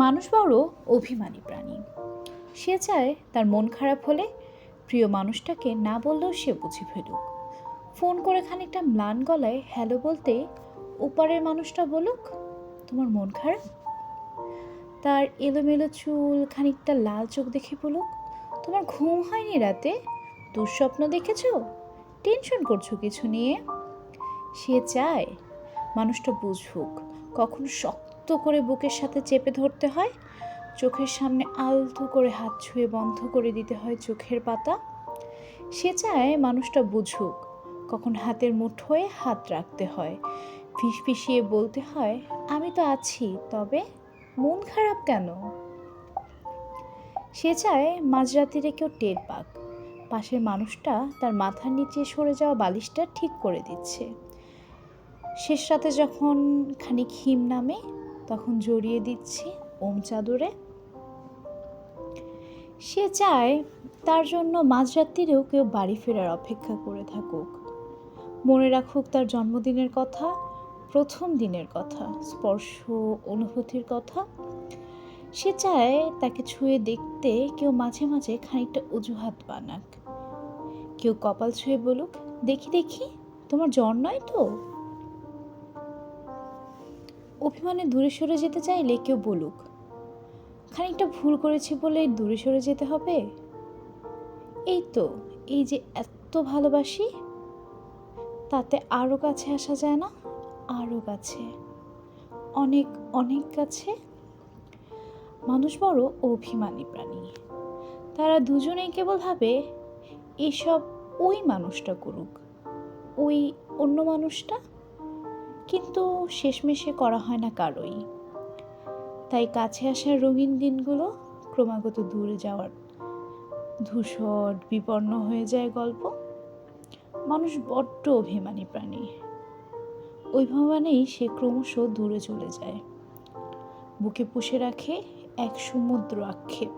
মানুষ বড় অভিমানী প্রাণী। সে চায় তার মন খারাপ হলে প্রিয় মানুষটাকে না বললেও সে বুঝে ফেলুক। ফোন করে খানিকটা ম্লান গলায় হ্যালো বলতে ওপারের মানুষটা বলুক, তোমার মন খারাপ। তার এলোমেলো চুল খানিকটা লাল চোখ দেখে বলুক, তোমার ঘুম হয়নি রাতে, দুঃস্বপ্ন দেখেছো, টেনশন করছো কিছু নিয়ে। সে চায় মানুষটা বুঝুক কখন শক্ত করে বুকের সাথে চেপে ধরতে হয়, চোখের সামনে আলতো করে হাত ছুঁয়ে বন্ধ করে দিতে হয় চোখের পাতা। সে চায় মানুষটা বুঝুক কখন হাতের মুঠোয় হাত রাখতে হয়, ফিসফিসিয়ে বলতে হয়, আমি তো আছি, তবে মন খারাপ কেন। সে চায় মাঝরাতিরে কেউ টের পাক, পাশের মানুষটা তার মাথার নিচে সরে যাওয়া বালিশটা ঠিক করে দিচ্ছে। শেষ রাতে যখন খানিক হিম নামে তখন জড়িয়ে দিচ্ছি ওম চাদরে। সে চায় তার জন্য মাঝরাত্রিরেও কেউ বাড়ি ফেরার অপেক্ষা করে থাকুক, মনে রাখুক তার জন্মদিনের কথা, প্রথম দিনের কথা, স্পর্শ অনুভূতির কথা। সে চায় তাকে ছুঁয়ে দেখতে কেউ মাঝে মাঝে খানিকটা অজুহাত বানাক, কেউ কপাল ছুঁয়ে বলুক, দেখি দেখি তোমার জ্বর নয় তো। অভিমানে দূরে সরে যেতে চাইলে কেউ বলুক, খানিকটা ভুল করেছি বলে দূরে সরে যেতে হবে। এই তো, এই যে এত ভালোবাসি, তাতে আরও কাছে আসা যায় না, আরও কাছে, অনেক অনেক কাছে। মানুষ বড় অভিমানী প্রাণী। তারা দুজনেই কেবল ভাবে এসব ওই মানুষটা করুক, ওই অন্য মানুষটা, কিন্তু শেষমেশে করা হয় না কারোই। তাই কাছে আসার রঙিন দিনগুলো ক্রমাগত দূরে যাওয়ার ধূসর বিপন্ন হয়ে যায় গল্প। মানুষ বড্ড অভিমানী প্রাণী। অভিমানেই সে ক্রমশ দূরে চলে যায়, বুকে পুষে রাখে এক সমুদ্র আক্ষেপ।